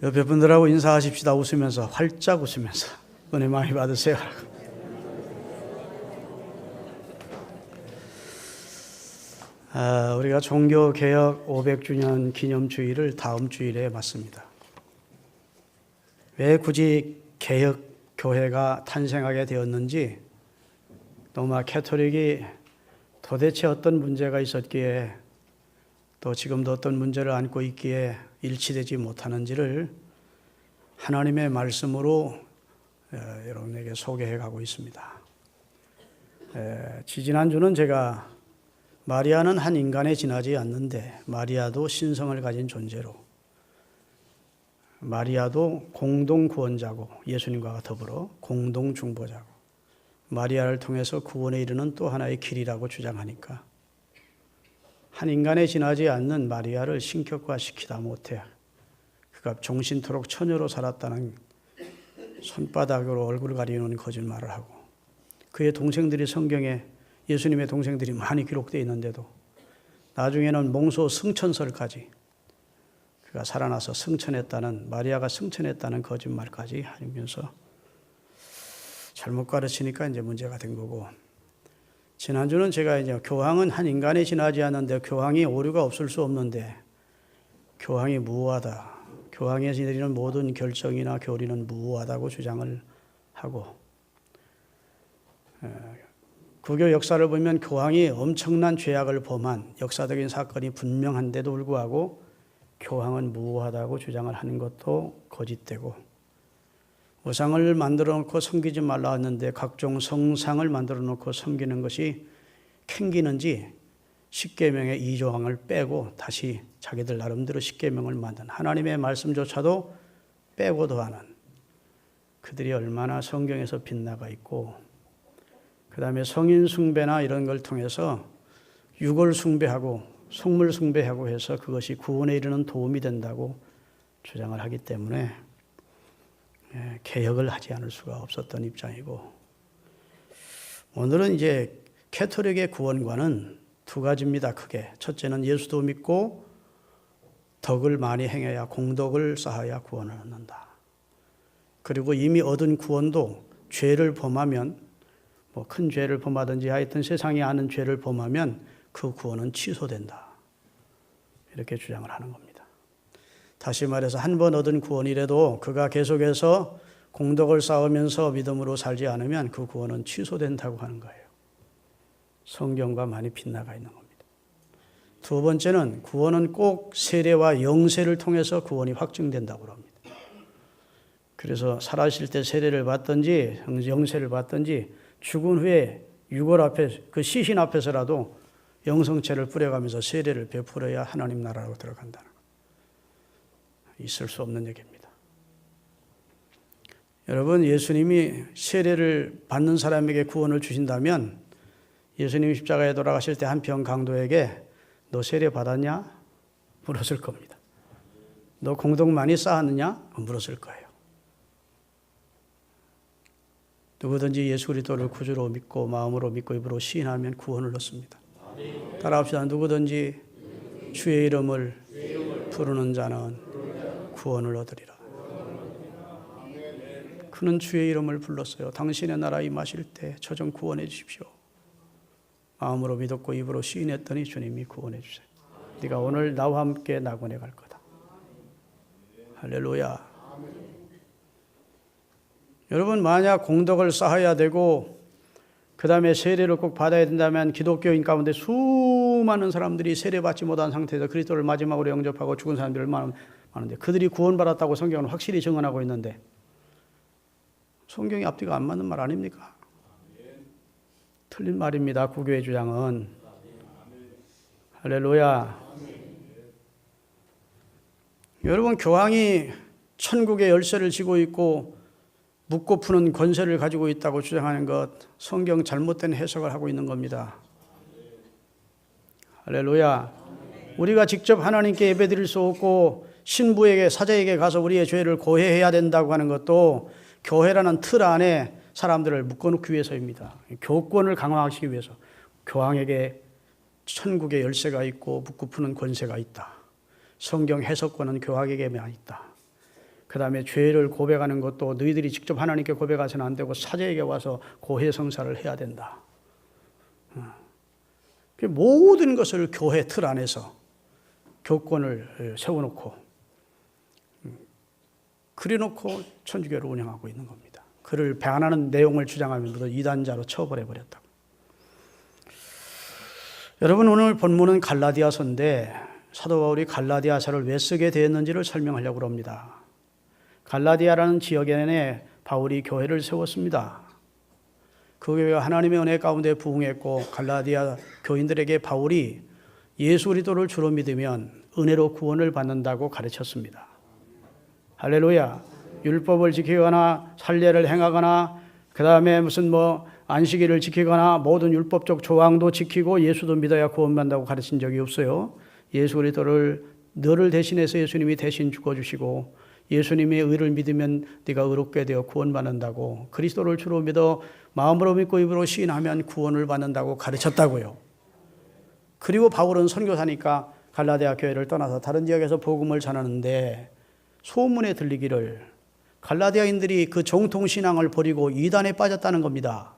옆에 분들하고 인사하십시다. 웃으면서, 활짝 웃으면서. 은혜 많이 받으세요. 우리가 종교개혁 500주년 기념주일을 다음 주일에 맞습니다. 왜 굳이 개혁교회가 탄생하게 되었는지, 로마 캐토릭이 도대체 어떤 문제가 있었기에, 또 지금도 어떤 문제를 안고 있기에 일치되지 못하는지를 하나님의 말씀으로 여러분에게 소개해 가고 있습니다. 지지난주는 제가 마리아는 한 인간에 지나지 않는데 마리아도 신성을 가진 존재로, 마리아도 공동 구원자고 예수님과 더불어 공동 중보자고, 마리아를 통해서 구원에 이르는 또 하나의 길이라고 주장하니까 한 인간에 지나지 않는 마리아를 신격화시키다 못해 그가 종신토록 처녀로 살았다는 손바닥으로 얼굴을 가리는 거짓말을 하고, 그의 동생들이 성경에 예수님의 동생들이 많이 기록되어 있는데도 나중에는 몽소 승천설까지 그가 살아나서 승천했다는, 마리아가 승천했다는 거짓말까지 하면서 잘못 가르치니까 이제 문제가 된 거고, 지난주는 제가 이제 교황은 한 인간에 지나지 않는데 교황이 오류가 없을 수 없는데 교황이 무효하다, 교황에서 내리는 모든 결정이나 교리는 무효하다고 주장을 하고, 구교 역사를 보면 교황이 엄청난 죄악을 범한 역사적인 사건이 분명한데도 불구하고 교황은 무효하다고 주장을 하는 것도 거짓되고, 우상을 만들어 놓고 섬기지 말라 했는데 각종 성상을 만들어 놓고 섬기는 것이 캥기는지 십계명의 2조항을 빼고 다시 자기들 나름대로 십계명을 만든, 하나님의 말씀조차도 빼고도 하는 그들이 얼마나 성경에서 빗나가 있고, 그 다음에 성인 숭배나 이런 걸 통해서 유골 숭배하고 속물 숭배하고 해서 그것이 구원에 이르는 도움이 된다고 주장을 하기 때문에 개혁을 하지 않을 수가 없었던 입장이고, 오늘은 이제 캐토릭의 구원관은 두 가지입니다. 크게. 첫째는 예수도 믿고 덕을 많이 행해야, 공덕을 쌓아야 구원을 얻는다. 그리고 이미 얻은 구원도 죄를 범하면, 뭐 큰 죄를 범하든지 하여튼 세상이 아는 죄를 범하면 그 구원은 취소된다, 이렇게 주장을 하는 겁니다. 다시 말해서 한 번 얻은 구원이라도 그가 계속해서 공덕을 쌓으면서 믿음으로 살지 않으면 그 구원은 취소된다고 하는 거예요. 성경과 많이 빗나가 있는 겁니다. 두 번째는 구원은 꼭 세례와 영세를 통해서 구원이 확증된다고 합니다. 그래서 살아있을 때 세례를 받든지 영세를 받든지 죽은 후에 유골 앞에, 그 시신 앞에서라도 영성체를 뿌려가면서 세례를 베풀어야 하나님 나라로 들어간다는 것. 있을 수 없는 얘기입니다. 여러분, 예수님이 세례를 받는 사람에게 구원을 주신다면 예수님이 십자가에 돌아가실 때 한 병 강도에게 너 세례 받았냐? 물었을 겁니다. 너 공덕 많이 쌓았느냐? 물었을 거예요. 누구든지 예수 그리스도를 구주로 믿고 마음으로 믿고 입으로 시인하면 구원을 얻습니다. 따라합시다. 누구든지 주의 이름을 부르는 자는 구원을 얻으리라. 그는 주의 이름을 불렀어요. 당신의 나라 임하실 때 저 좀 구원해 주십시오. 마음으로 믿었고 입으로 시인했더니 주님이 구원해 주세요. 네가 오늘 나와 함께 낙원에 갈 거다. 할렐루야. 여러분, 만약 공덕을 쌓아야 되고 그 다음에 세례를 꼭 받아야 된다면 기독교인 가운데 수많은 사람들이 세례받지 못한 상태에서 그리스도를 마지막으로 영접하고 죽은 사람들이 얼마나 많은데, 그들이 구원받았다고 성경은 확실히 증언하고 있는데 성경이 앞뒤가 안 맞는 말 아닙니까? 틀린 말입니다. 구교의 주장은. 할렐루야. 여러분, 교황이 천국의 열쇠를 쥐고 있고 묻고 푸는 권세를 가지고 있다고 주장하는 것, 성경 잘못된 해석을 하고 있는 겁니다. 할렐루야. 우리가 직접 하나님께 예배드릴 수 없고 신부에게, 사제에게 가서 우리의 죄를 고해해야 된다고 하는 것도 교회라는 틀 안에 사람들을 묶어놓기 위해서입니다. 교권을 강화하시기 위해서. 교황에게 천국의 열쇠가 있고 묻고 푸는 권세가 있다. 성경 해석권은 교황에게만 있다. 그 다음에 죄를 고백하는 것도 너희들이 직접 하나님께 고백하서는 안 되고 사제에게 와서 고해성사를 해야 된다. 모든 것을 교회 틀 안에서 교권을 세워놓고 그려놓고 천주교를 운영하고 있는 겁니다. 그를 배반하는 내용을 주장하면서 이단자로 처벌해버렸다. 여러분, 오늘 본문은 갈라디아서인데 사도 바울이 갈라디아서를 왜 쓰게 되었는지를 설명하려고 합니다. 갈라디아라는 지역에 바울이 교회를 세웠습니다. 그 교회가 하나님의 은혜 가운데 부흥했고 갈라디아 교인들에게 바울이 예수 그리스도를 주로 믿으면 은혜로 구원을 받는다고 가르쳤습니다. 할렐루야. 율법을 지키거나 살례를 행하거나 그 다음에 무슨 안식일을 지키거나 모든 율법적 조항도 지키고 예수도 믿어야 구원받는다고 가르친 적이 없어요. 예수 그리스도를 너를 대신해서 예수님이 대신 죽어주시고 예수님의 의를 믿으면 네가 의롭게 되어 구원받는다고, 그리스도를 주로 믿어 마음으로 믿고 입으로 시인하면 구원을 받는다고 가르쳤다고요. 그리고 바울은 선교사니까 갈라디아 교회를 떠나서 다른 지역에서 복음을 전하는데 소문에 들리기를 갈라디아인들이 그 정통신앙을 버리고 이단에 빠졌다는 겁니다.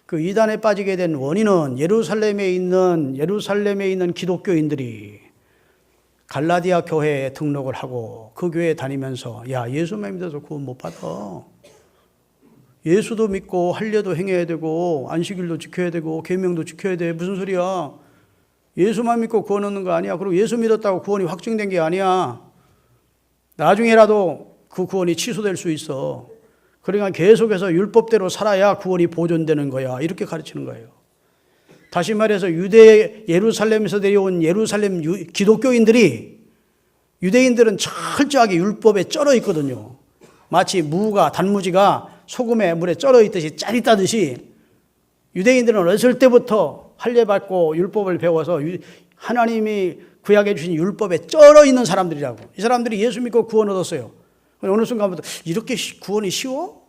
그 이단에 빠지게 된 원인은 예루살렘에 있는 기독교인들이 갈라디아 교회에 등록을 하고 그 교회에 다니면서 야, 예수만 믿어서 구원 못 받아. 예수도 믿고 할례도 행해야 되고 안식일도 지켜야 되고 계명도 지켜야 돼. 무슨 소리야. 예수만 믿고 구원 얻는 거 아니야. 그리고 예수 믿었다고 구원이 확증된 게 아니야. 나중에라도 그 구원이 취소될 수 있어. 그러니까 계속해서 율법대로 살아야 구원이 보존되는 거야. 이렇게 가르치는 거예요. 다시 말해서 예루살렘에서 내려온 예루살렘 기독교인들이, 유대인들은 철저하게 율법에 쩔어 있거든요. 마치 단무지가 소금에 물에 쩔어 있듯이 짜릿하듯이 유대인들은 어렸을 때부터 할례 받고 율법을 배워서 하나님이 구약해 주신 율법에 쩔어 있는 사람들이라고. 이 사람들이 예수 믿고 구원 얻었어요. 어느 순간부터 이렇게 구원이 쉬워?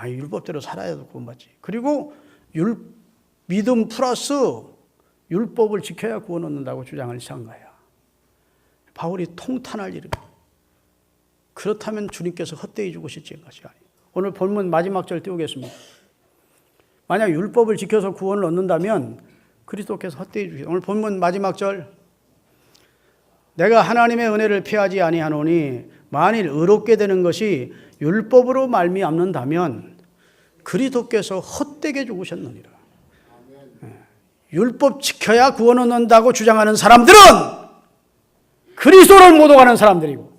율법대로 살아야 구원받지. 그리고 믿음 플러스 율법을 지켜야 구원 얻는다고 주장을 시작한 거야. 바울이 통탄할 일은, 그렇다면 주님께서 헛되이 죽으시는 것이 아니에요. 오늘 본문 마지막 절 띄우겠습니다. 만약 율법을 지켜서 구원을 얻는다면 그리스도께서 헛되이 죽으시다. 오늘 본문 마지막 절, 내가 하나님의 은혜를 피하지 아니하노니 만일 의롭게 되는 것이 율법으로 말미암는다면 그리스도께서 헛되게 죽으셨느니라. 율법 지켜야 구원 얻는다고 주장하는 사람들은 그리스도를 못 오가는 사람들이고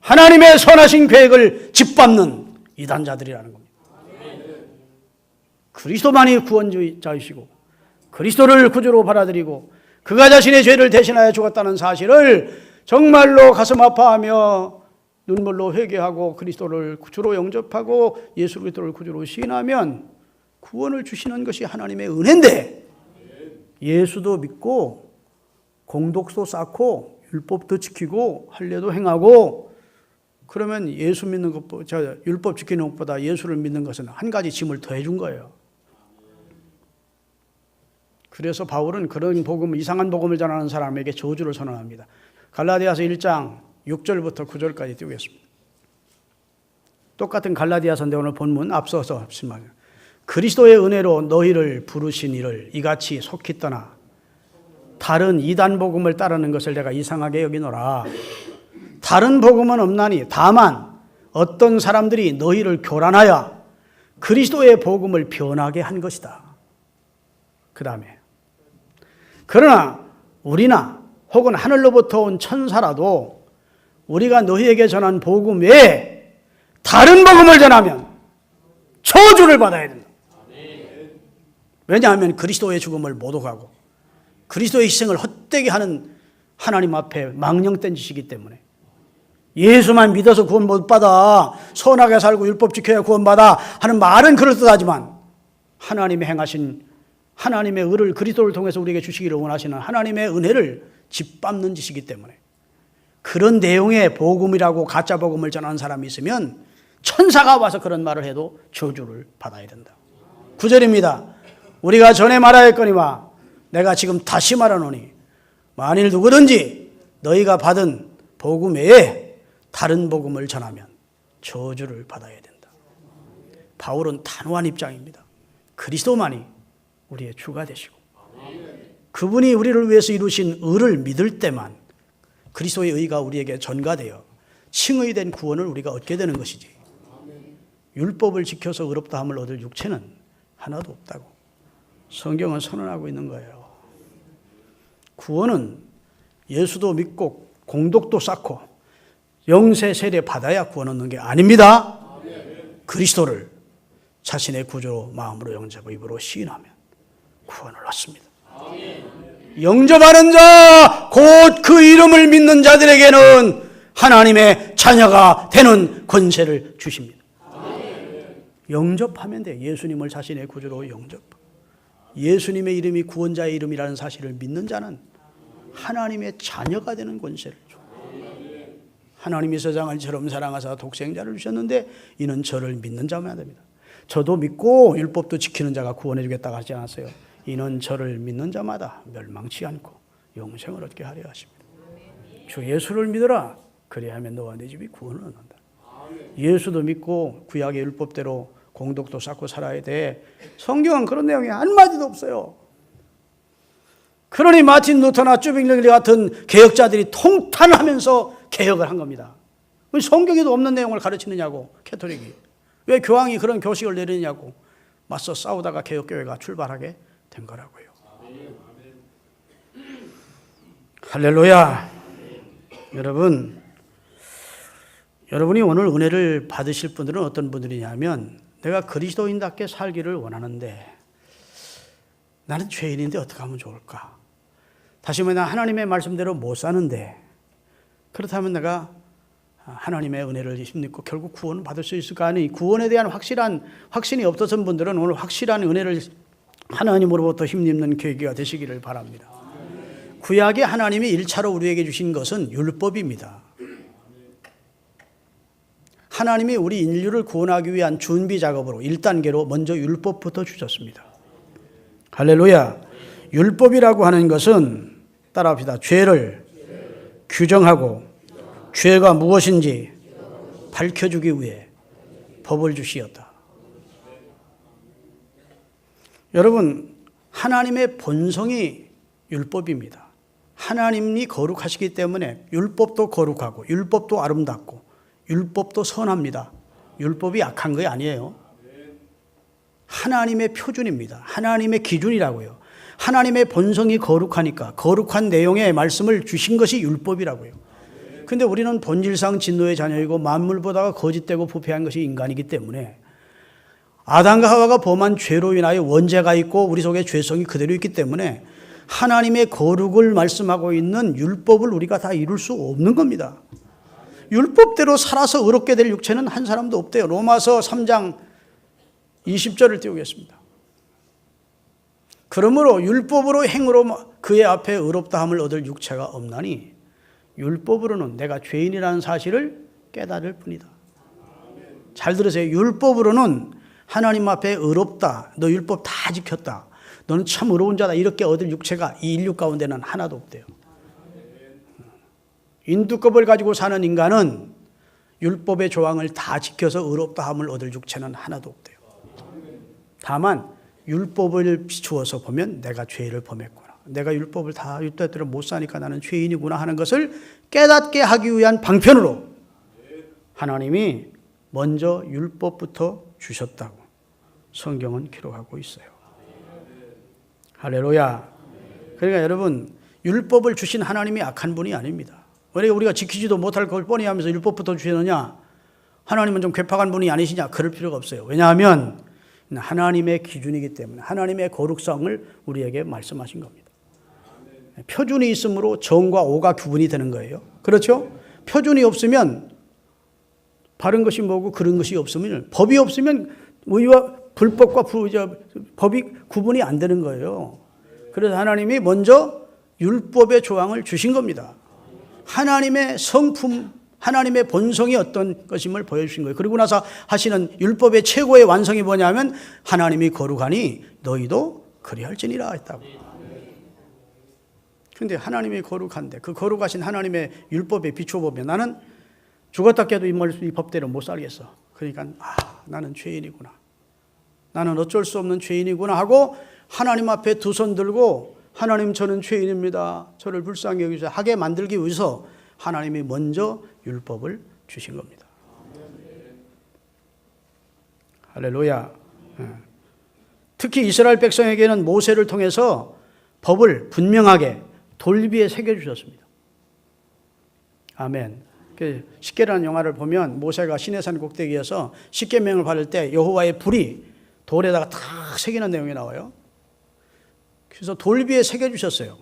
하나님의 선하신 계획을 짓밟는 이단자들이라는 겁니다. 그리스도만이 구원자이시고 그리스도를 구주로 받아들이고 그가 자신의 죄를 대신하여 죽었다는 사실을 정말로 가슴 아파하며 눈물로 회개하고 그리스도를 구주로 영접하고 예수 그리스도를 구주로 시인하면 구원을 주시는 것이 하나님의 은혜인데, 예수도 믿고 공독도 쌓고 율법도 지키고 할례도 행하고 그러면 예수 믿는 것보다, 율법 지키는 것보다 예수를 믿는 것은 한 가지 짐을 더해 준 거예요. 그래서 바울은 그런 이상한 복음을 전하는 사람에게 저주를 선언합니다. 갈라디아서 1장 6절부터 9절까지 띄우겠습니다. 똑같은 갈라디아서인데 오늘 본문 앞서서 말이에요. 그리스도의 은혜로 너희를 부르신 이를 이같이 속히 떠나 다른 이단 복음을 따르는 것을 내가 이상하게 여기노라. 다른 복음은 없나니 다만 어떤 사람들이 너희를 교란하여 그리스도의 복음을 변하게 한 것이다. 그 다음에 그러나 우리나 혹은 하늘로부터 온 천사라도 우리가 너희에게 전한 복음 외에 다른 복음을 전하면 저주를 받아야 된다. 왜냐하면 그리스도의 죽음을 모독하고 그리스도의 희생을 헛되게 하는 하나님 앞에 망령된 짓이기 때문에 예수만 믿어서 구원 못 받아, 선하게 살고 율법 지켜야 구원 받아 하는 말은 그럴듯하지만 하나님의 행하신 하나님의 의를 그리스도를 통해서 우리에게 주시기를 원하시는 하나님의 은혜를 짓밟는 짓이기 때문에 그런 내용의 복음이라고 가짜 복음을 전하는 사람이 있으면 천사가 와서 그런 말을 해도 저주를 받아야 된다. 9절입니다. 우리가 전에 말하였거니와 내가 지금 다시 말하노니 만일 누구든지 너희가 받은 복음 외에 다른 복음을 전하면 저주를 받아야 된다. 바울은 단호한 입장입니다. 그리스도만이 우리의 주가 되시고 그분이 우리를 위해서 이루신 의를 믿을 때만 그리스도의 의가 우리에게 전가되어 칭의된 구원을 우리가 얻게 되는 것이지, 율법을 지켜서 의롭다함을 얻을 육체는 하나도 없다고 성경은 선언하고 있는 거예요. 구원은 예수도 믿고 공덕도 쌓고 영세 세례 받아야 구원 얻는 게 아닙니다. 그리스도를 자신의 구주로 마음으로 영접하고 입으로 시인하면 구원을 얻습니다. 영접하는 자, 곧 그 이름을 믿는 자들에게는 하나님의 자녀가 되는 권세를 주십니다. 영접하면 돼. 예수님을 자신의 구주로 영접. 예수님의 이름이 구원자의 이름이라는 사실을 믿는 자는 하나님의 자녀가 되는 권세를 줘. 하나님이 세상을 처럼 사랑하사 독생자를 주셨는데 이는 저를 믿는 자만 됩니다. 저도 믿고 율법도 지키는 자가 구원해 주겠다고 하지 않았어요. 이는 저를 믿는 자마다 멸망치 않고 영생을 얻게 하려 하십니다. 주 예수를 믿어라. 그리하면 너와 네 집이 구원을 얻는다. 예수도 믿고 구약의 율법대로 공덕도 쌓고 살아야 돼. 성경은 그런 내용이 한마디도 없어요. 그러니 마틴 루터나 쭈빙리 같은 개혁자들이 통탄하면서 개혁을 한 겁니다. 성경에도 없는 내용을 가르치느냐고, 캐톨릭이. 왜 교황이 그런 교식을 내리느냐고 맞서 싸우다가 개혁교회가 출발하게 된 거라고요. 할렐루야. 여러분이 오늘 은혜를 받으실 분들은 어떤 분들이냐면, 내가 그리스도인답게 살기를 원하는데 나는 죄인인데 어떻게 하면 좋을까? 다시 말해 하나님의 말씀대로 못 사는데, 그렇다면 내가 하나님의 은혜를 힘입고 결국 구원을 받을 수 있을까? 아니, 구원에 대한 확신이 없었던 분들은 오늘 확실한 은혜를 하나님으로부터 힘입는 계기가 되시기를 바랍니다. 구약에 하나님이 1차로 우리에게 주신 것은 율법입니다. 하나님이 우리 인류를 구원하기 위한 준비 작업으로 1단계로 먼저 율법부터 주셨습니다. 할렐루야. 율법이라고 하는 것은 따라합시다. 죄를 규정하고 죄가 무엇인지 밝혀주기 위해 법을 주시었다. 여러분, 하나님의 본성이 율법입니다. 하나님이 거룩하시기 때문에 율법도 거룩하고 율법도 아름답고 율법도 선합니다. 율법이 악한 게 아니에요. 하나님의 표준입니다. 하나님의 기준이라고요. 하나님의 본성이 거룩하니까 거룩한 내용의 말씀을 주신 것이 율법이라고요. 근데 우리는 본질상 진노의 자녀이고 만물보다가 거짓되고 부패한 것이 인간이기 때문에 아담과 하와가 범한 죄로 인하여 원죄가 있고 우리 속에 죄성이 그대로 있기 때문에 하나님의 거룩을 말씀하고 있는 율법을 우리가 다 이룰 수 없는 겁니다. 율법대로 살아서 의롭게 될 육체는 한 사람도 없대요. 로마서 3장 20절을 띄우겠습니다. 그러므로 율법으로 행으로 그의 앞에 의롭다함을 얻을 육체가 없나니 율법으로는 내가 죄인이라는 사실을 깨달을 뿐이다. 잘 들으세요. 율법으로는 하나님 앞에 의롭다. 너 율법 다 지켰다. 너는 참 의로운 자다. 이렇게 얻을 육체가 이 인류 가운데는 하나도 없대요. 인두껍을 가지고 사는 인간은 율법의 조항을 다 지켜서 의롭다함을 얻을 육체는 하나도 없대요. 다만 율법을 비추어서 보면 내가 죄를 범했구나. 내가 율법을 다 율법대로 못 사니까 나는 죄인이구나 하는 것을 깨닫게 하기 위한 방편으로 하나님이 먼저 율법부터 주셨다고 성경은 기록하고 있어요. 할렐루야. 그러니까 여러분, 율법을 주신 하나님이 악한 분이 아닙니다. 왜 우리가 지키지도 못할 걸 뻔히 하면서 율법부터 주셨느냐? 하나님은 좀 괴팍한 분이 아니시냐? 그럴 필요가 없어요. 왜냐하면 하나님의 기준이기 때문에 하나님의 거룩성을 우리에게 말씀하신 겁니다. 표준이 있으므로 정과 오가 구분이 되는 거예요. 그렇죠? 표준이 없으면 바른 것이 뭐고 그런 것이 없으면, 법이 없으면 의와 불법과 법이 구분이 안 되는 거예요. 그래서 하나님이 먼저 율법의 조항을 주신 겁니다. 하나님의 성품, 하나님의 본성이 어떤 것임을 보여주신 거예요. 그리고 나서 하시는 율법의 최고의 완성이 뭐냐면 하나님이 거룩하니 너희도 그리할지니라 했다고. 그런데 하나님이 거룩한데 그 거룩하신 하나님의 율법에 비춰보면 나는 죽었다 깨도 이 법대로 못 살겠어. 그러니까 나는 죄인이구나. 나는 어쩔 수 없는 죄인이구나 하고 하나님 앞에 두 손 들고 하나님 저는 죄인입니다. 저를 불쌍히 여기셔 하게 만들기 위해서 하나님이 먼저 율법을 주신 겁니다. 할렐루야. 특히 이스라엘 백성에게는 모세를 통해서 법을 분명하게 돌비에 새겨주셨습니다. 아멘. 십계라는 영화를 보면 모세가 시내산 꼭대기에서 십계명을 받을 때 여호와의 불이 돌에다가 탁 새기는 내용이 나와요. 그래서 돌비에 새겨주셨어요.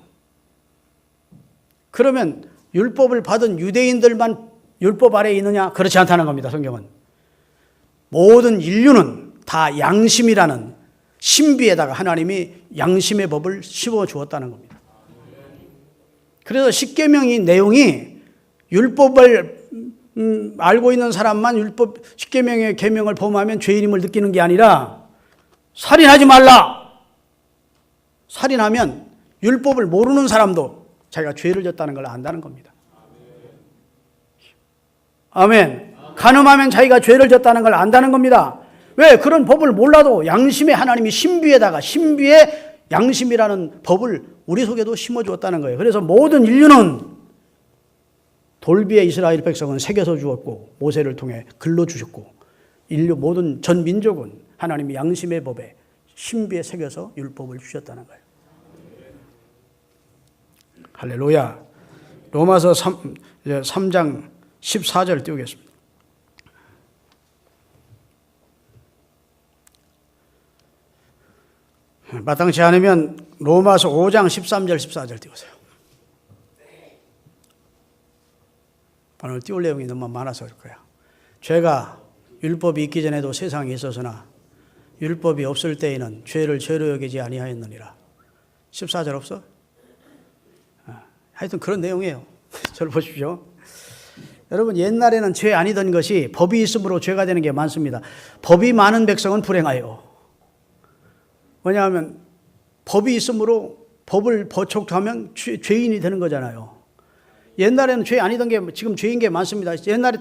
그러면 율법을 받은 유대인들만 율법 아래에 있느냐? 그렇지 않다는 겁니다. 성경은. 모든 인류는 다 양심이라는 신비에다가 하나님이 양심의 법을 씌워 주었다는 겁니다. 그래서 십계명의 내용이 율법을 알고 있는 사람만 율법 십계명의 계명을 범하면 죄인임을 느끼는 게 아니라 살인하지 말라. 살인하면 율법을 모르는 사람도 자기가 죄를 졌다는 걸 안다는 겁니다. 아멘. 간음하면 자기가 죄를 졌다는 걸 안다는 겁니다. 왜? 그런 법을 몰라도 양심의 하나님이 신비의 양심이라는 법을 우리 속에도 심어주었다는 거예요. 그래서 모든 인류는 돌비에 이스라엘 백성은 새겨서 주었고 모세를 통해 글러주셨고 인류 모든 전 민족은 하나님이 양심의 법에 신비에 새겨서 율법을 주셨다는 거예요. 할렐루야. 로마서 3장 14절 띄우겠습니다. 마땅치 않으면 로마서 5장 13절 14절 띄우세요. 오늘 띄울 내용이 너무 많아서 그럴 거야. 죄가 율법이 있기 전에도 세상에 있었으나 율법이 없을 때에는 죄를 죄로 여기지 아니하였느니라. 14절 없어? 하여튼 그런 내용이에요. 저를 보십시오. 여러분 옛날에는 죄 아니던 것이 법이 있으므로 죄가 되는 게 많습니다. 법이 많은 백성은 불행하여. 왜냐하면 법이 있으므로 법을 버촉하면 죄인이 되는 거잖아요. 옛날에는 죄 아니던 게 지금 죄인 게 많습니다. 옛날에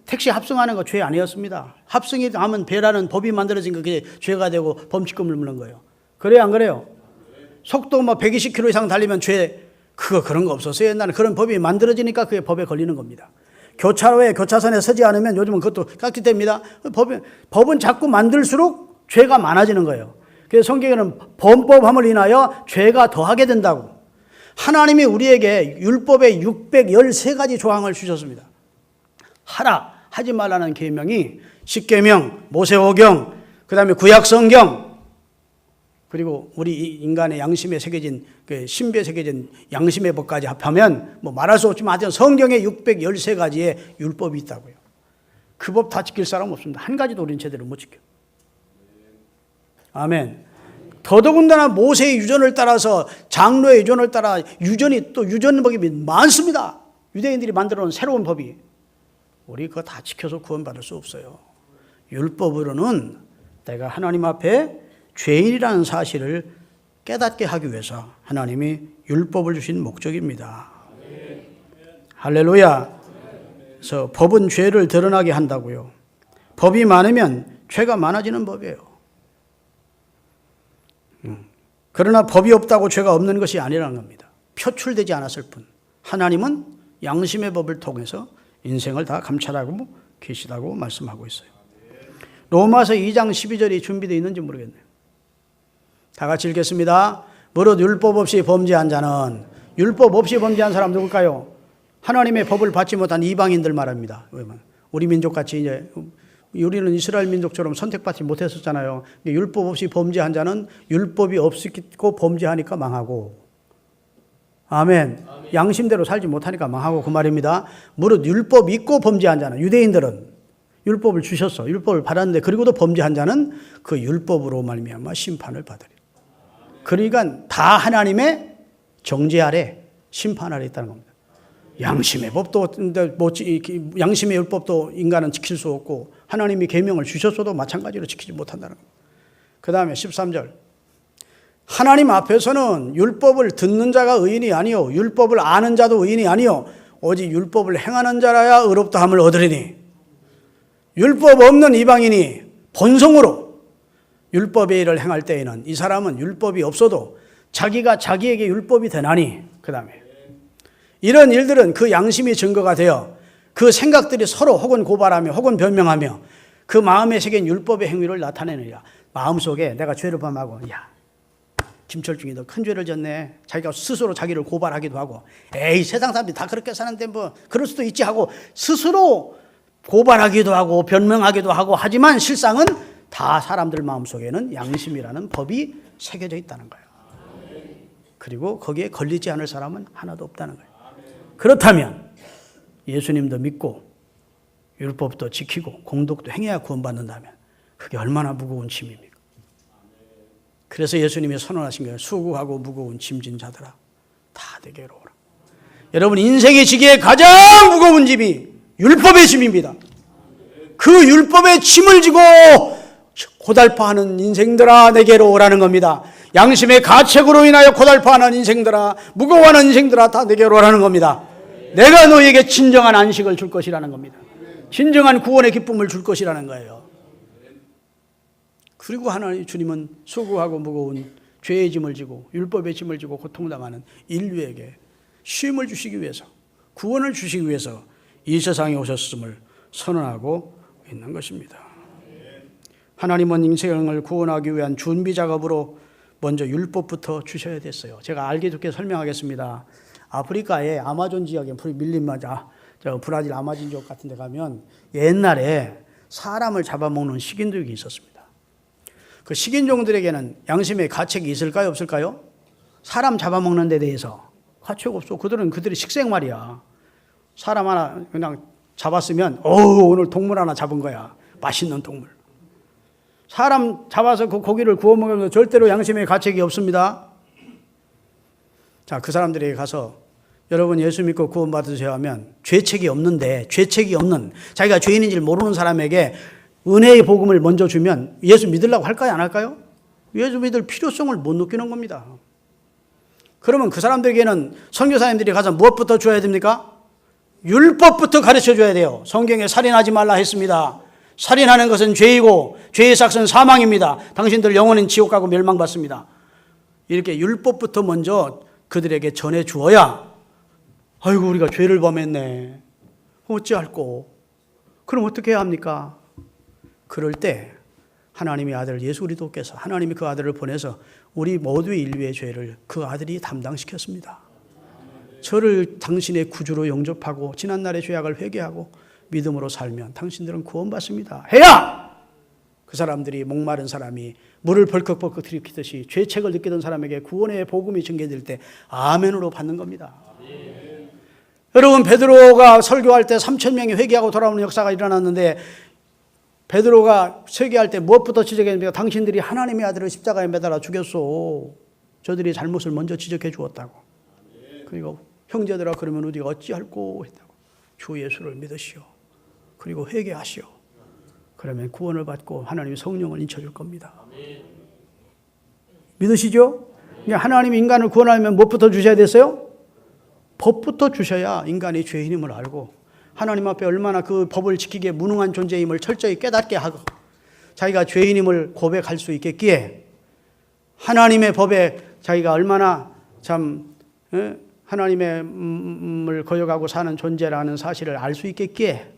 택시 합승하는 거 죄 아니었습니다. 합승이 하면 배라는 법이 만들어진 그게 죄가 되고 범칙금을 물는 거예요. 그래요, 안 그래요? 속도 120km 이상 달리면 죄, 그런 거 없었어요. 옛날에 그런 법이 만들어지니까 그게 법에 걸리는 겁니다. 교차로에 교차선에 서지 않으면 요즘은 그것도 깍지됩니다. 법은 자꾸 만들수록 죄가 많아지는 거예요. 그래서 성경에는 범법함을 인하여 죄가 더하게 된다고. 하나님이 우리에게 율법의 613가지 조항을 주셨습니다. 하라, 하지 말라는 계명이 십계명, 모세오경, 그 다음에 구약성경, 그리고 우리 인간의 양심에 새겨진 신비에 새겨진 양심의 법까지 합하면 말할 수 없지만 하여튼 성경에 613가지의 율법이 있다고요. 그 법 다 지킬 사람 없습니다. 한 가지도 우리는 제대로 못 지켜. 아멘. 더더군다나 모세의 유전을 따라서 장로의 유전을 따라 유전법이 많습니다. 유대인들이 만들어 놓은 새로운 법이. 우리 그거 다 지켜서 구원받을 수 없어요. 율법으로는 내가 하나님 앞에 죄인이라는 사실을 깨닫게 하기 위해서 하나님이 율법을 주신 목적입니다. 할렐루야. 그래서 법은 죄를 드러나게 한다고요. 법이 많으면 죄가 많아지는 법이에요. 그러나 법이 없다고 죄가 없는 것이 아니라는 겁니다. 표출되지 않았을 뿐. 하나님은 양심의 법을 통해서 인생을 다 감찰하고 계시다고 말씀하고 있어요. 로마서 2장 12절이 준비되어 있는지 모르겠네요. 다 같이 읽겠습니다. 무릇 율법 없이 범죄한 자는, 율법 없이 범죄한 사람 누굴까요? 하나님의 법을 받지 못한 이방인들 말합니다. 우리 민족같이 이제 우리는 이스라엘 민족처럼 선택받지 못했었잖아요. 율법 없이 범죄한 자는 율법이 없고 범죄하니까 망하고, 아멘. 양심대로 살지 못하니까 망하고 그 말입니다. 무릇 율법 있고 범죄한 자는, 유대인들은 율법을 주셨어. 율법을 받았는데 그리고도 범죄한 자는 그 율법으로 말미암아 심판을 받으리라. 그러니까 다 하나님의 정죄 아래 심판 아래 있다는 겁니다. 양심의 법도 양심의 율법도 인간은 지킬 수 없고 하나님이 계명을 주셨어도 마찬가지로 지키지 못한다는 겁니다. 그 다음에 13절. 하나님 앞에서는 율법을 듣는 자가 의인이 아니요 율법을 아는 자도 의인이 아니요 오직 율법을 행하는 자라야 의롭다함을 얻으리니 율법 없는 이방인이 본성으로 율법의 일을 행할 때에는 이 사람은 율법이 없어도 자기가 자기에게 율법이 되나니 그 다음에 이런 일들은 그 양심이 증거가 되어 그 생각들이 서로 혹은 고발하며 혹은 변명하며 그 마음에 새긴 율법의 행위를 나타내느니라. 마음속에 내가 죄를 범하고 야 김철중이 너 큰 죄를 졌네. 자기가 스스로 자기를 고발하기도 하고 에이 세상 사람들이 다 그렇게 사는데 뭐 그럴 수도 있지 하고 스스로 고발하기도 하고 변명하기도 하고 하지만 실상은 다 사람들 마음속에는 양심이라는 법이 새겨져 있다는 거예요. 그리고 거기에 걸리지 않을 사람은 하나도 없다는 거예요. 그렇다면 예수님도 믿고 율법도 지키고 공덕도 행해야 구원받는다면 그게 얼마나 무거운 짐입니까? 그래서 예수님이 선언하신 거예요. 수고하고 무거운 짐진 자들아 다 내게로 오라. 여러분 인생의 지기에 가장 무거운 짐이 율법의 짐입니다. 그 율법의 짐을 지고 고달파하는 인생들아 내게로 오라는 겁니다. 양심의 가책으로 인하여 고달파하는 인생들아 무거워하는 인생들아 다 내게로 오라는 겁니다. 내가 너에게 진정한 안식을 줄 것이라는 겁니다. 진정한 구원의 기쁨을 줄 것이라는 거예요. 그리고 하나님 주님은 수고하고 무거운 죄의 짐을 지고 율법의 짐을 지고 고통당하는 인류에게 쉼을 주시기 위해서 구원을 주시기 위해서 이 세상에 오셨음을 선언하고 있는 것입니다. 하나님은 인생을 구원하기 위한 준비 작업으로 먼저 율법부터 주셔야 됐어요. 제가 알기 좋게 설명하겠습니다. 아프리카의 아마존 지역에 밀림마자 브라질 아마존 지역 같은 데 가면 옛날에 사람을 잡아먹는 식인종이 있었습니다. 그 식인종들에게는 양심의 가책이 있을까요? 없을까요? 사람 잡아먹는 데 대해서 가책 없어. 그들이 식생활이야. 사람 하나 그냥 잡았으면 오늘 동물 하나 잡은 거야. 맛있는 동물. 사람 잡아서 그 고기를 구워 먹으면 절대로 양심의 가책이 없습니다. 자, 그 사람들에게 가서 여러분 예수 믿고 구원 받으세요 하면 죄책이 없는데 죄책이 없는 자기가 죄인인 줄 모르는 사람에게 은혜의 복음을 먼저 주면 예수 믿으려고 할까요? 안 할까요? 예수 믿을 필요성을 못 느끼는 겁니다. 그러면 그 사람들에게는 선교사님들이 가서 무엇부터 줘야 됩니까? 율법부터 가르쳐 줘야 돼요. 성경에 살인하지 말라 했습니다. 살인하는 것은 죄이고 죄의 삭은 사망입니다. 당신들 영혼은 지옥 가고 멸망받습니다. 이렇게 율법부터 먼저 그들에게 전해 주어야 아이고 우리가 죄를 범했네. 어찌할꼬. 그럼 어떻게 해야 합니까? 그럴 때 하나님의 아들 예수 그리스도께서 하나님이 그 아들을 보내서 우리 모두의 인류의 죄를 그 아들이 담당시켰습니다. 저를 당신의 구주로 영접하고 지난날의 죄악을 회개하고 믿음으로 살면 당신들은 구원받습니다. 해야 그 사람들이 목마른 사람이 물을 벌컥벌컥 들이키듯이 죄책을 느끼던 사람에게 구원의 복음이 전개될 때 아멘으로 받는 겁니다. 여러분 베드로가 설교할 때 3,000명이 회개하고 돌아오는 역사가 일어났는데 베드로가 설교할 때 무엇부터 지적했습니까? 당신들이 하나님의 아들을 십자가에 매달아 죽였어. 저들이 잘못을 먼저 지적해 주었다고. 그리고 형제들아 그러면 우리가 어찌할꼬 했다고. 주 예수를 믿으시오. 그리고 회개하시오. 그러면 구원을 받고 하나님이 성령을 인쳐줄 겁니다. 믿으시죠? 하나님이 인간을 구원하면 무엇부터 주셔야 됐어요? 법부터 주셔야 인간이 죄인임을 알고 하나님 앞에 얼마나 그 법을 지키기에 무능한 존재임을 철저히 깨닫게 하고 자기가 죄인임을 고백할 수 있겠기에 하나님의 법에 자기가 얼마나 참 하나님을 거역하고 사는 존재라는 사실을 알 수 있겠기에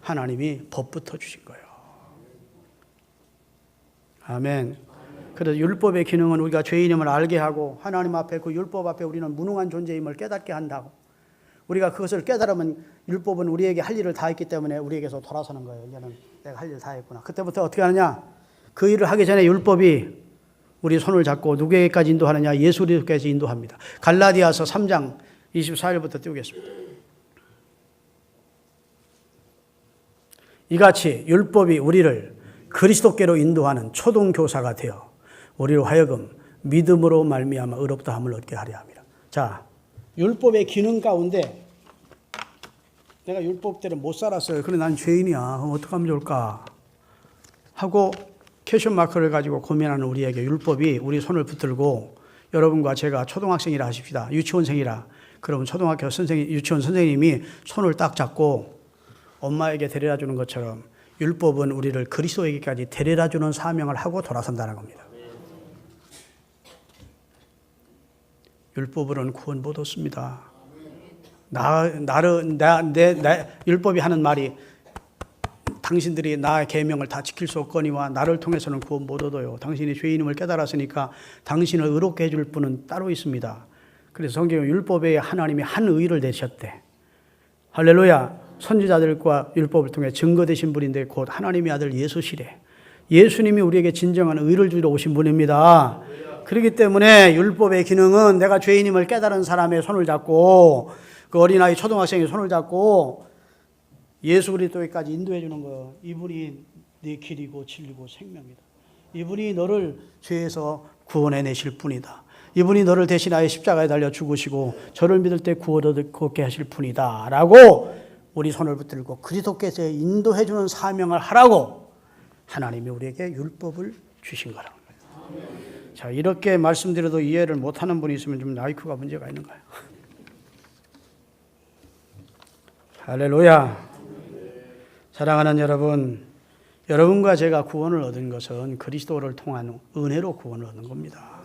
하나님이 법부터 주신 거예요. 아멘. 그래서 율법의 기능은 우리가 죄인임을 알게 하고 하나님 앞에 그 율법 앞에 우리는 무능한 존재임을 깨닫게 한다고. 우리가 그것을 깨달으면 율법은 우리에게 할 일을 다 했기 때문에 우리에게서 돌아서는 거예요. 이제는 내가 할 일 다 했구나. 그때부터 어떻게 하느냐? 그 일을 하기 전에 율법이 우리 손을 잡고 누구에게까지 인도하느냐? 예수 그리스도께서 인도합니다. 갈라디아서 3장 24절부터 띄우겠습니다. 이같이 율법이 우리를 그리스도께로 인도하는 초등교사가 되어 우리로 하여금 믿음으로 말미암아 의롭다함을 얻게 하려 합니다. 자, 율법의 기능 가운데 내가 율법대로 못 살았어요. 그래 난 죄인이야. 어떻게 하면 좋을까? 하고 퀘션 마크를 가지고 고민하는 우리에게 율법이 우리 손을 붙들고 여러분과 제가 초등학생이라 하십시다. 유치원생이라 그러면 초등학교 선생님, 유치원 선생님이 손을 딱 잡고 엄마에게 데려다 주는 것처럼 율법은 우리를 그리스도에게까지 데려다 주는 사명을 하고 돌아선다는 겁니다. 율법으로는 구원 못 얻습니다. 율법이 하는 말이 당신들이 나의 계명을 다 지킬 수 없거니와 나를 통해서는 구원 못 얻어요. 당신이 죄인임을 깨달았으니까 당신을 의롭게 해줄 분은 따로 있습니다. 그래서 성경에 율법에 하나님이 한 의를 내셨대. 할렐루야. 선지자들과 율법을 통해 증거되신 분인데 곧 하나님의 아들 예수시래. 예수님이 우리에게 진정한 의를 주러 오신 분입니다. 그렇기 때문에 율법의 기능은 내가 죄인임을 깨달은 사람의 손을 잡고 그 어린아이 초등학생의 손을 잡고 예수 그리스도에까지 인도해 주는 거예요. 이분이 네 길이고 진리고 생명이다. 이분이 너를 죄에서 구원해 내실 분이다. 이분이 너를 대신하여 십자가에 달려 죽으시고 저를 믿을 때 구원을 얻게 하실 분이다. 라고 우리 손을 붙들고 그리스도께서 인도해 주는 사명을 하라고 하나님이 우리에게 율법을 주신 거라는 거예요. 자, 이렇게 말씀드려도 이해를 못하는 분이 있으면 좀 IQ가 문제가 있는가요? 할렐루야. 사랑하는 여러분, 여러분과 제가 구원을 얻은 것은 그리스도를 통한 은혜로 구원을 얻는 겁니다.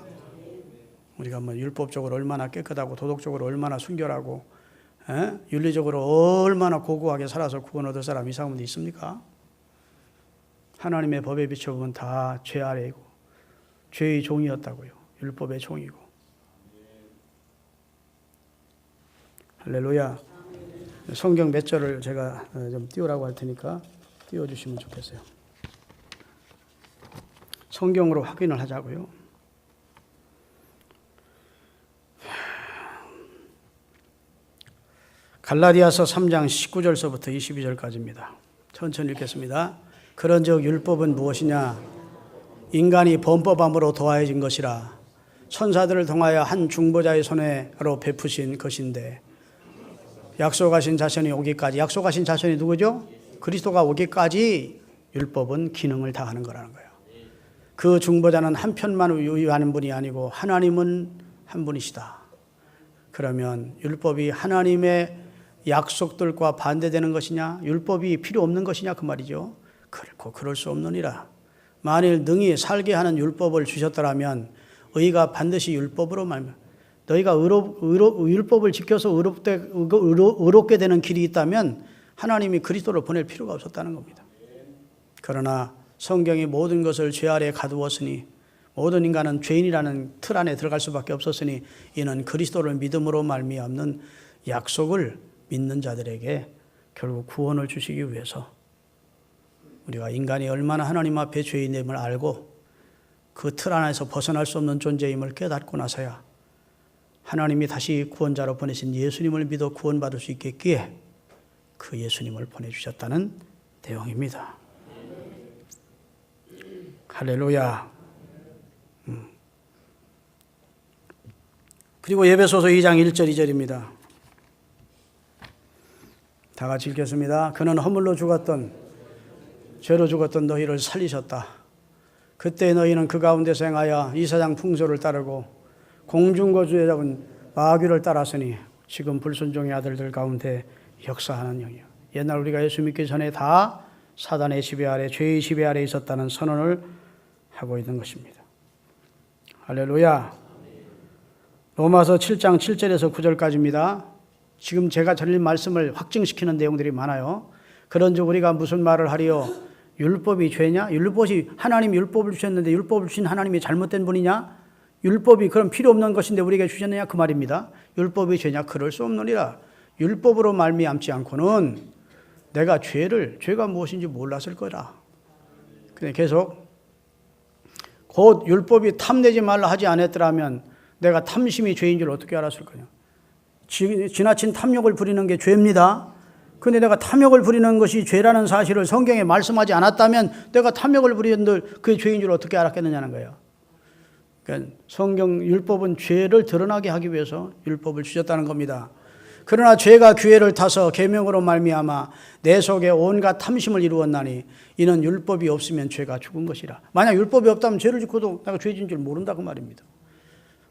우리가 뭐 율법적으로 얼마나 깨끗하고 도덕적으로 얼마나 순결하고 윤리적으로 얼마나 고고하게 살아서 구원 얻을 사람 이상 분이 있습니까? 하나님의 법에 비춰보면 다 죄 아래이고 죄의 종이었다고요. 율법의 종이고. 할렐루야. 성경 몇 절을 제가 좀 띄우라고 할 테니까 띄워주시면 좋겠어요. 성경으로 확인을 하자고요. 갈라디아서 3장 19절서부터 22절까지입니다. 천천히 읽겠습니다. 그런즉 율법은 무엇이냐? 인간이 범법함으로 더하여진 것이라 천사들을 통하여 한 중보자의 손으로 베푸신 것인데 약속하신 자손이 오기까지, 약속하신 자손이 누구죠? 그리스도가 오기까지 율법은 기능을 다하는 거라는 거예요. 그 중보자는 한 편만 유의하는 분이 아니고 하나님은 한 분이시다. 그러면 율법이 하나님의 약속들과 반대되는 것이냐? 율법이 필요 없는 것이냐? 그 말이죠. 그렇고 그럴 수 없느니라. 만일 능히 살게 하는 율법을 주셨더라면 의가 반드시 율법으로 말면 너희가 율법을 지켜서 의롭게 되는 길이 있다면 하나님이 그리스도를 보낼 필요가 없었다는 겁니다. 그러나 성경이 모든 것을 죄 아래에 가두었으니 모든 인간은 죄인이라는 틀 안에 들어갈 수밖에 없었으니 이는 그리스도를 믿음으로 말미암는 약속을 믿는 자들에게 결국 구원을 주시기 위해서 우리가 인간이 얼마나 하나님 앞에 죄인임을 알고 그 틀 안에서 벗어날 수 없는 존재임을 깨닫고 나서야 하나님이 다시 구원자로 보내신 예수님을 믿어 구원받을 수 있겠기에 그 예수님을 보내주셨다는 내용입니다. 할렐루야. 그리고 에베소서 2장 1절 2절입니다. 다 같이 읽겠습니다. 그는 허물로 죽었던 죄로 죽었던 너희를 살리셨다. 그때 너희는 그 가운데서 행하여 이 세상 풍조를 따르고 공중거주에 잡은 마귀를 따랐으니 지금 불순종의 아들들 가운데 역사하는 영이요. 옛날 우리가 예수 믿기 전에 다 사단의 지배 아래, 죄의 지배 아래 있었다는 선언을 하고 있는 것입니다. 할렐루야. 로마서 7장 7절에서 9절까지입니다. 지금 제가 전일 말씀을 확증시키는 내용들이 많아요. 그런즉 우리가 무슨 말을 하리요? 율법이 죄냐? 율법이 하나님이 율법을 주셨는데 율법을 주신 하나님이 잘못된 분이냐? 율법이 그럼 필요 없는 것인데 우리에게 주셨느냐? 그 말입니다. 율법이 죄냐? 그럴 수 없느니라. 율법으로 말미암지 않고는 내가 죄가 무엇인지 몰랐을 거라. 근데 계속 곧 율법이 탐내지 말라 하지 않았더라면 내가 탐심이 죄인 줄 어떻게 알았을 거냐? 지나친 탐욕을 부리는 게 죄입니다. 그런데 내가 탐욕을 부리는 것이 죄라는 사실을 성경에 말씀하지 않았다면 내가 탐욕을 부리는들 그게 죄인 줄 어떻게 알았겠느냐는 거예요. 그러니까 성경 율법은 죄를 드러나게 하기 위해서 율법을 주셨다는 겁니다. 그러나 죄가 기회를 타서 계명으로 말미암아 내 속에 온갖 탐심을 이루었나니 이는 율법이 없으면 죄가 죽은 것이라. 만약 율법이 없다면 죄를 짓고도 내가 죄진 줄 모른다 그 말입니다.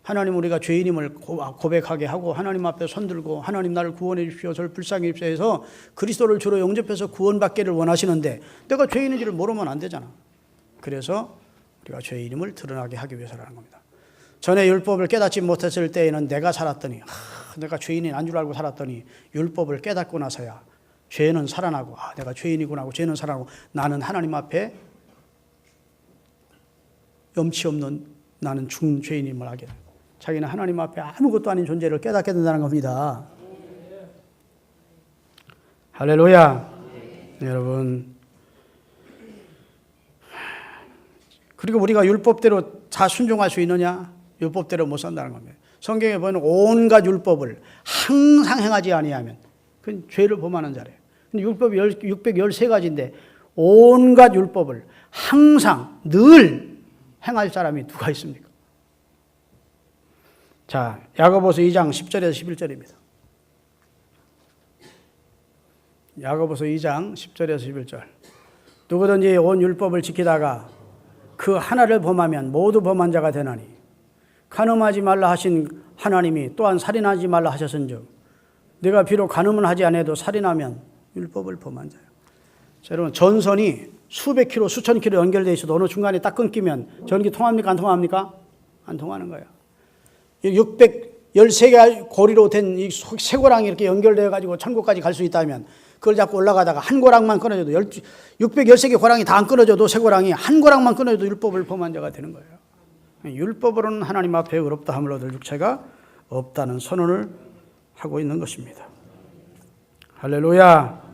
하나님 우리가 죄인임을 고백하게 하고 하나님 앞에 손들고 하나님 나를 구원해 주십시오. 저를 불쌍히 여십시오 해서 그리스도를 주로 영접해서 구원받기를 원하시는데 내가 죄인인지를 모르면 안 되잖아. 그래서 우리가 죄인임을 드러나게 하기 위해서라는 겁니다. 전에 율법을 깨닫지 못했을 때에는 내가 살았더니 내가 죄인인 안 줄 알고 살았더니 율법을 깨닫고 나서야 죄는 살아나고 내가 죄인이구나 하고 죄는 살아나고 나는 하나님 앞에 염치 없는 나는 죽는 죄인임을 알게 돼요. 자기는 하나님 앞에 아무것도 아닌 존재를 깨닫게 된다는 겁니다. 할렐루야. 네, 여러분. 그리고 우리가 율법대로 다 순종할 수 있느냐? 율법대로 못 산다는 겁니다. 성경에 보면 온갖 율법을 항상 행하지 아니하면 그건 죄를 범하는 자래요. 근데 율법이 613가지인데 온갖 율법을 항상 늘 행할 사람이 누가 있습니까? 자, 야고보서 2장 10절에서 11절입니다. 야고보서 2장 10절에서 11절. 누구든지 온 율법을 지키다가 그 하나를 범하면 모두 범한 자가 되나니 간음하지 말라 하신 하나님이 또한 살인하지 말라 하셨은즉 내가 비록 간음은 하지 않아도 살인하면 율법을 범한 자예요. 자, 여러분 전선이 수백 킬로 수천 킬로 연결되어 있어도 어느 중간에 딱 끊기면 전기 통합니까? 안 통합니까? 안 통하는 거예요. 613개 고리로 된 이 쇠고랑이 이렇게 연결되어 가지고 천국까지 갈 수 있다면 그걸 잡고 올라가다가 한 고랑만 끊어져도 613개 고랑이 다 안 끊어져도 쇠고랑이 한 고랑만 끊어져도 율법을 범한 자가 되는 거예요. 율법으로는 하나님 앞에 의롭다 함을 얻을 육체가 없다는 선언을 하고 있는 것입니다. 할렐루야.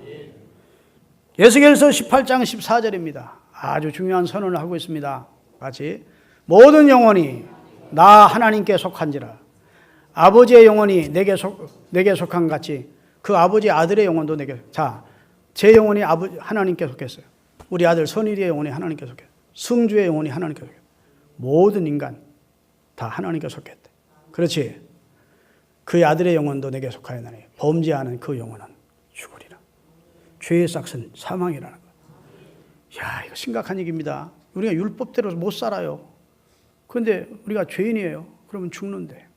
예수계시서 18장 14절입니다. 아주 중요한 선언을 하고 있습니다. 같이 모든 영혼이 나 하나님께 속한지라 아버지의 영혼이 내게 속한 같이 그 아버지 아들의 영혼도 내게. 자, 제 영혼이 하나님께 속했어요. 우리 아들 선일이의 영혼이 하나님께 속했어요. 승주의 영혼이 하나님께 속했어요. 모든 인간 다 하나님께 속했대. 그렇지. 그의 아들의 영혼도 내게 속하였나니 범죄하는 그 영혼은 죽으리라. 죄의 삭은 사망이라는 거. 야, 이거 심각한 얘기입니다. 우리가 율법대로 못 살아요. 그런데 우리가 죄인이에요. 그러면 죽는데.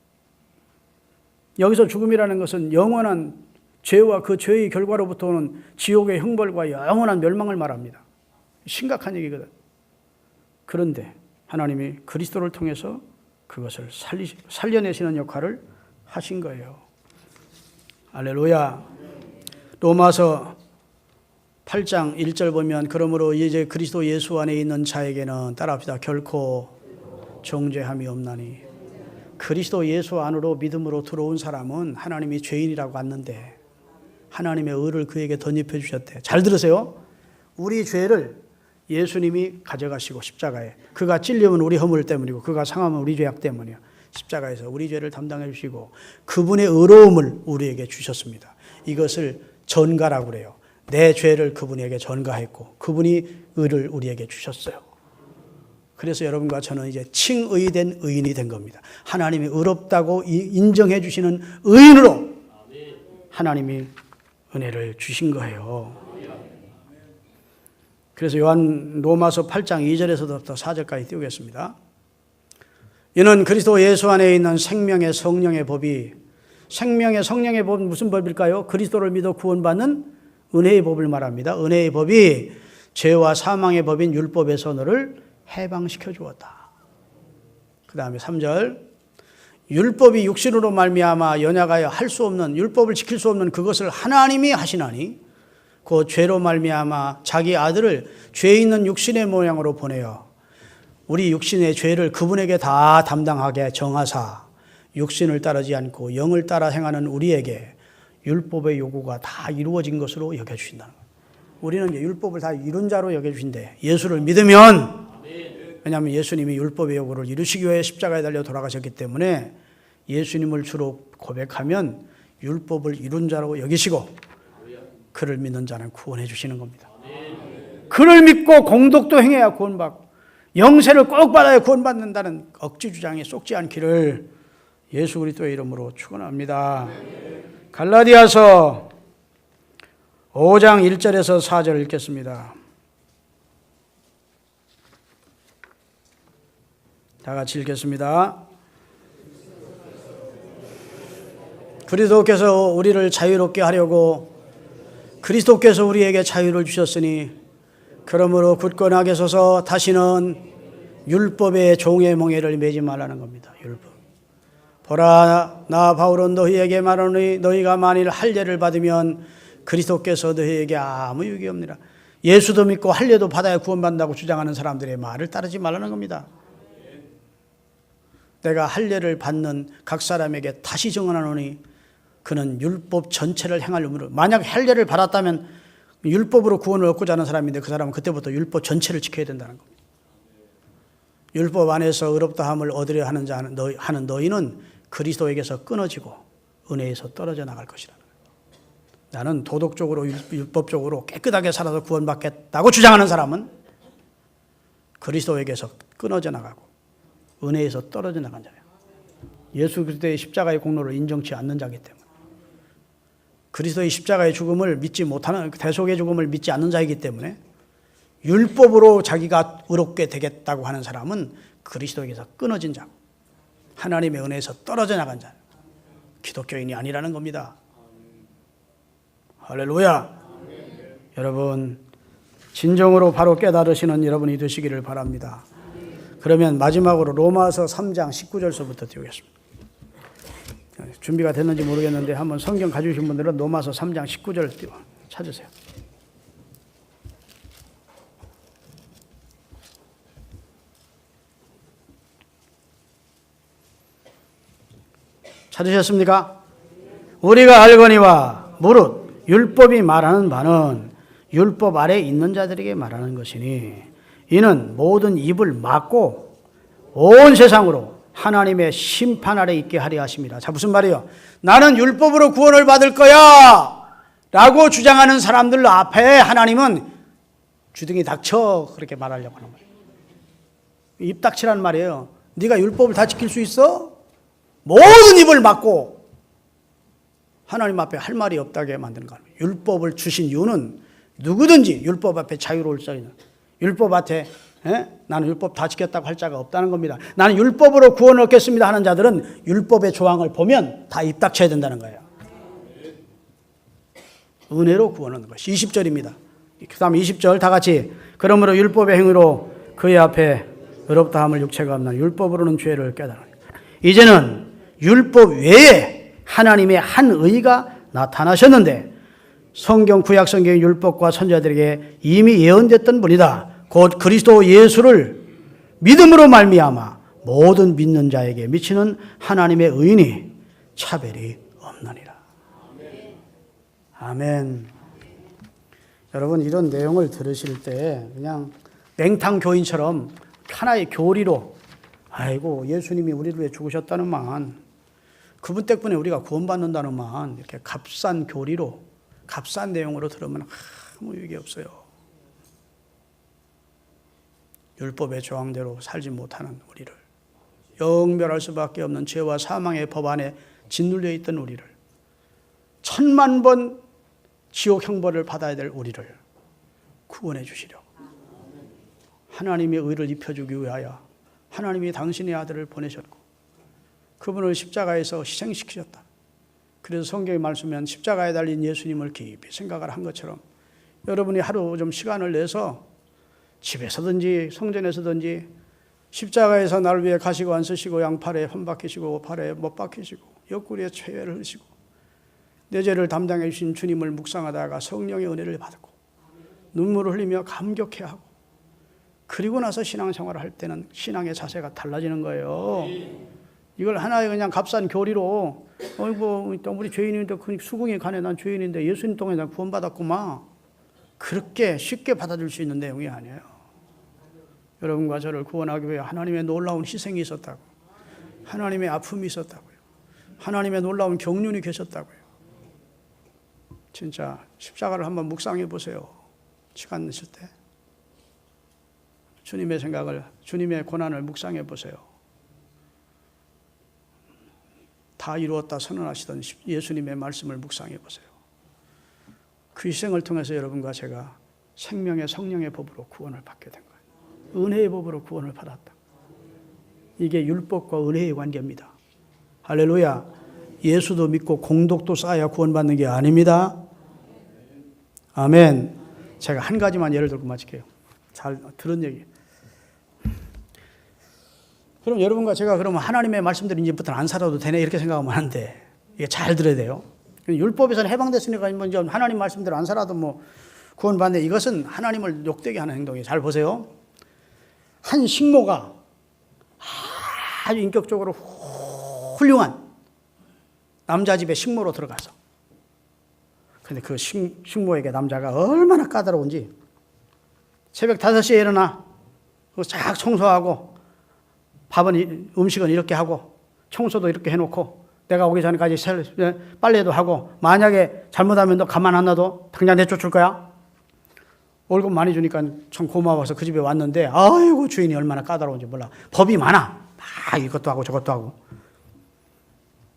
여기서 죽음이라는 것은 영원한 죄와 그 죄의 결과로부터 오는 지옥의 형벌과 영원한 멸망을 말합니다. 심각한 얘기거든. 그런데 하나님이 그리스도를 통해서 그것을 살려내시는 역할을 하신 거예요. 할렐루야. 로마서 8장 1절 보면 그러므로 이제 그리스도 예수 안에 있는 자에게는 따라합시다. 결코 정죄함이 없나니. 그리스도 예수 안으로 믿음으로 들어온 사람은 하나님이 죄인이라고 왔는데 하나님의 의를 그에게 덧입혀 주셨대. 잘 들으세요. 우리 죄를 예수님이 가져가시고 십자가에 그가 찔림은 우리 허물 때문이고 그가 상함은 우리 죄악 때문이요. 십자가에서 우리 죄를 담당해 주시고 그분의 의로움을 우리에게 주셨습니다. 이것을 전가라고 그래요. 내 죄를 그분에게 전가했고 그분이 의를 우리에게 주셨어요. 그래서 여러분과 저는 이제 칭의된 의인이 된 겁니다. 하나님이 의롭다고 인정해 주시는 의인으로 하나님이 은혜를 주신 거예요. 그래서 로마서 8장 2절에서부터 4절까지 띄우겠습니다. 이는 그리스도 예수 안에 있는 생명의 성령의 법이 생명의 성령의 법은 무슨 법일까요? 그리스도를 믿어 구원받는 은혜의 법을 말합니다. 은혜의 법이 죄와 사망의 법인 율법에서 너를 해방시켜 주었다. 그 다음에 3절 율법이 육신으로 말미암아 연약하여 할 수 없는 율법을 지킬 수 없는 그것을 하나님이 하시나니 그 죄로 말미암아 자기 아들을 죄 있는 육신의 모양으로 보내어 우리 육신의 죄를 그분에게 다 담당하게 정하사 육신을 따르지 않고 영을 따라 행하는 우리에게 율법의 요구가 다 이루어진 것으로 여겨주신다는 거예요. 우리는 이제 율법을 다 이룬 자로 여겨주신대. 예수를 믿으면, 왜냐하면 예수님이 율법의 요구를 이루시기 위해 십자가에 달려 돌아가셨기 때문에 예수님을 주로 고백하면 율법을 이룬 자로 여기시고 그를 믿는 자는 구원해 주시는 겁니다. 그를 믿고 공덕도 행해야 구원받고 영세를 꼭 받아야 구원받는다는 억지 주장에 쏙지 않기를 예수 그리스도의 이름으로 축원합니다. 갈라디아서 5장 1절에서 4절 읽겠습니다. 다 같이 읽겠습니다. 그리스도께서 우리를 자유롭게 하려고 그리스도께서 우리에게 자유를 주셨으니 그러므로 굳건하게 서서 다시는 율법의 종의 멍에를 매지 말라는 겁니다. 율법. 보라, 나 바울은 너희에게 말하노니 너희가 만일 할례를 받으면 그리스도께서 너희에게 아무 유익이 없느니라. 예수도 믿고 할례도 받아야 구원받는다고 주장하는 사람들의 말을 따르지 말라는 겁니다. 내가 할례를 받는 각 사람에게 다시 정언하노니 그는 율법 전체를 행할 의무로, 만약 할례를 받았다면 율법으로 구원을 얻고자 하는 사람인데 그 사람은 그때부터 율법 전체를 지켜야 된다는 겁니다. 율법 안에서 의롭다함을 얻으려 하는 너희는 그리스도에게서 끊어지고 은혜에서 떨어져 나갈 것이라는 거예요. 나는 도덕적으로 율법적으로 깨끗하게 살아서 구원받겠다고 주장하는 사람은 그리스도에게서 끊어져 나가고 은혜에서 떨어져 나간 자예요. 예수 그리스도의 십자가의 공로를 인정치 않는 자이기 때문에, 그리스도의 십자가의 죽음을 믿지 못하는, 대속의 죽음을 믿지 않는 자이기 때문에 율법으로 자기가 의롭게 되겠다고 하는 사람은 그리스도에게서 끊어진 자고 하나님의 은혜에서 떨어져 나간 자예요. 기독교인이 아니라는 겁니다. 할렐루야. 여러분, 진정으로 바로 깨달으시는 여러분이 되시기를 바랍니다. 그러면 마지막으로 로마서 3장 19절서부터 띄우겠습니다. 준비가 됐는지 모르겠는데 한번 성경 가져오신 분들은 로마서 3장 19절 찾으세요. 찾으셨습니까? 우리가 알거니와 무릇 율법이 말하는 바는 율법 아래 있는 자들에게 말하는 것이니 이는 모든 입을 막고 온 세상으로 하나님의 심판 아래 있게 하려 하십니다. 자, 무슨 말이에요? 나는 율법으로 구원을 받을 거야 라고 주장하는 사람들 앞에 하나님은 주둥이 닥쳐 그렇게 말하려고 하는 거예요. 입 닥치란 말이에요. 네가 율법을 다 지킬 수 있어? 모든 입을 막고 하나님 앞에 할 말이 없다게 만드는 거예요. 율법을 주신 이유는 누구든지 율법 앞에 자유로울 수 있는, 율법 앞에 나는 율법 다 지켰다고 할 자가 없다는 겁니다. 나는 율법으로 구원을 얻겠습니다 하는 자들은 율법의 조항을 보면 다 입 닥쳐야 된다는 거예요. 은혜로 구원 얻는 것이 20절입니다. 그 다음 20절 다 같이. 그러므로 율법의 행위로 그의 앞에 의롭다함을 육체가 없는 율법으로는 죄를 깨달으니 이제는 율법 외에 하나님의 한 의가 나타나셨는데 성경 구약 성경의 율법과 선지자들에게 이미 예언됐던 분이다. 곧 그리스도 예수를 믿음으로 말미암아 모든 믿는 자에게 미치는 하나님의 의인이 차별이 없느니라. 아멘. 여러분, 이런 내용을 들으실 때 그냥 냉탕 교인처럼 하나의 교리로, 아이고 예수님이 우리를 위해 죽으셨다는 만, 그분 때문에 우리가 구원받는다는 만, 이렇게 값싼 교리로, 값싼 내용으로 들으면 아무 유익이 없어요. 율법의 조항대로 살지 못하는 우리를, 영멸할 수밖에 없는 죄와 사망의 법 안에 짓눌려 있던 우리를, 10,000,000번 지옥 형벌을 받아야 될 우리를 구원해 주시려고 하나님의 의를 입혀주기 위하여 하나님이 당신의 아들을 보내셨고 그분을 십자가에서 희생시키셨다. 그래서 성경의 말씀은 십자가에 달린 예수님을 깊이 생각을 한 것처럼 여러분이 하루 좀 시간을 내서 집에서든지 성전에서든지 십자가에서 나를 위해 가시고 안 쓰시고 양팔에 혼 박히시고 팔에 못 박히시고 옆구리에 최혈을 흘리시고 내 죄를 담당해 주신 주님을 묵상하다가 성령의 은혜를 받고 눈물을 흘리며 감격해하고 그리고 나서 신앙생활을 할 때는 신앙의 자세가 달라지는 거예요. 이걸 하나의 그냥 값싼 교리로 어이구 우리 죄인인데 수긍이 가네, 난 죄인인데 예수님 통해 난 구원받았구만, 그렇게 쉽게 받아들일 수 있는 내용이 아니에요. 여러분과 저를 구원하기 위해 하나님의 놀라운 희생이 있었다고, 하나님의 아픔이 있었다고요, 하나님의 놀라운 경륜이 계셨다고요. 진짜 십자가를 한번 묵상해 보세요. 시간 내실 때 주님의 생각을, 주님의 고난을 묵상해 보세요. 다 이루었다 선언하시던 예수님의 말씀을 묵상해 보세요. 그 희생을 통해서 여러분과 제가 생명의 성령의 법으로 구원을 받게 된 거예요. 은혜의 법으로 구원을 받았다. 이게 율법과 은혜의 관계입니다. 할렐루야. 예수도 믿고 공덕도 쌓아야 구원받는 게 아닙니다. 아멘. 제가 한 가지만 예를 들고 마칠게요. 잘 들은 얘기. 그럼 여러분과 제가 그러면 하나님의 말씀대로 이제부터는 안 살아도 되네 이렇게 생각하면 안 돼. 이게 잘 들어야 돼요. 율법에서는 해방됐으니까 이제 하나님 말씀대로 안 살아도 뭐 구원받네. 이것은 하나님을 욕되게 하는 행동이에요. 잘 보세요. 한 식모가 아주 인격적으로 훌륭한 남자 집에 식모로 들어가서, 근데 그 식모에게 남자가 얼마나 까다로운지, 새벽 5시에 일어나 쫙 청소하고 음식은 이렇게 하고 청소도 이렇게 해놓고 내가 오기 전까지 빨래도 하고, 만약에 잘못하면 너 가만 안 놔도 당장 내쫓을 거야. 월급 많이 주니까 참 고마워서 그 집에 왔는데 아이고 주인이 얼마나 까다로운지 몰라. 법이 많아. 막 이것도 하고 저것도 하고.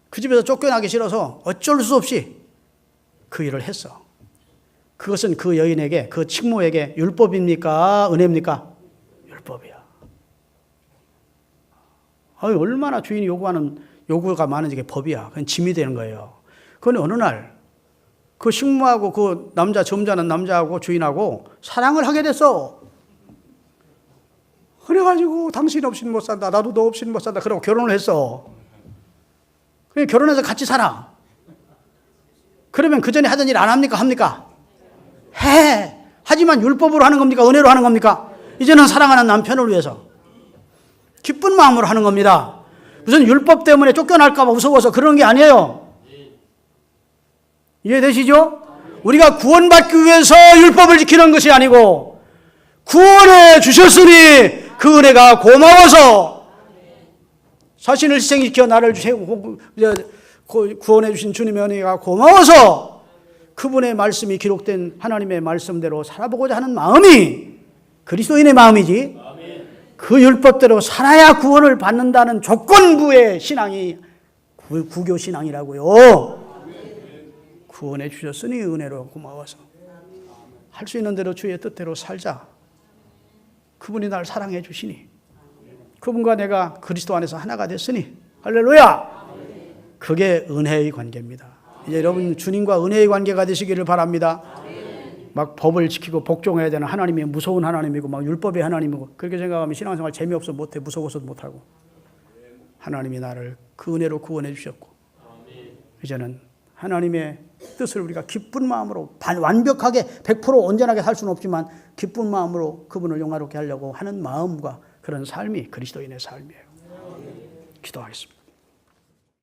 그 집에서 쫓겨나기 싫어서 어쩔 수 없이 그 일을 했어. 그것은 그 여인에게, 그 식모에게 율법입니까? 은혜입니까? 율법이야. 아유, 얼마나 주인이 요구하는 요구가 많은지 그게 법이야. 그건 짐이 되는 거예요. 그런데 어느 날 그 식모하고 그 남자, 점잖은 남자하고 주인하고 사랑을 하게 됐어. 그래가지고 당신 없이는 못 산다. 나도 너 없이는 못 산다. 그러고 결혼을 했어. 그래, 결혼해서 같이 살아. 그러면 그 전에 하던 일 안 합니까? 합니까? 해. 하지만 율법으로 하는 겁니까? 은혜로 하는 겁니까? 이제는 사랑하는 남편을 위해서 기쁜 마음으로 하는 겁니다. 무슨 율법 때문에 쫓겨날까 봐 무서워서 그러는 게 아니에요. 이해되시죠? 우리가 구원받기 위해서 율법을 지키는 것이 아니고 구원해 주셨으니 그 은혜가 고마워서 자신을 희생시켜 나를 구원해 주신 주님의 은혜가 고마워서 그분의 말씀이 기록된 하나님의 말씀대로 살아보고자 하는 마음이 그리스도인의 마음이지, 그 율법대로 살아야 구원을 받는다는 조건부의 신앙이 구교 신앙이라고요. 구원해 주셨으니 은혜로 고마워서 할 수 있는 대로 주의 뜻대로 살자. 그분이 날 사랑해 주시니, 그분과 내가 그리스도 안에서 하나가 됐으니, 할렐루야. 그게 은혜의 관계입니다. 이제 여러분 주님과 은혜의 관계가 되시기를 바랍니다. 막 법을 지키고 복종해야 되는 하나님이 무서운 하나님이고 막 율법의 하나님이고 그렇게 생각하면 신앙생활 재미없어 못해, 무서워서 못하고, 하나님이 나를 그 은혜로 구원해 주셨고 이제는 하나님의 뜻을 우리가 기쁜 마음으로 완벽하게 100% 온전하게 살 수는 없지만 기쁜 마음으로 그분을 영화롭게 하려고 하는 마음과 그런 삶이 그리스도인의 삶이에요. 기도하겠습니다.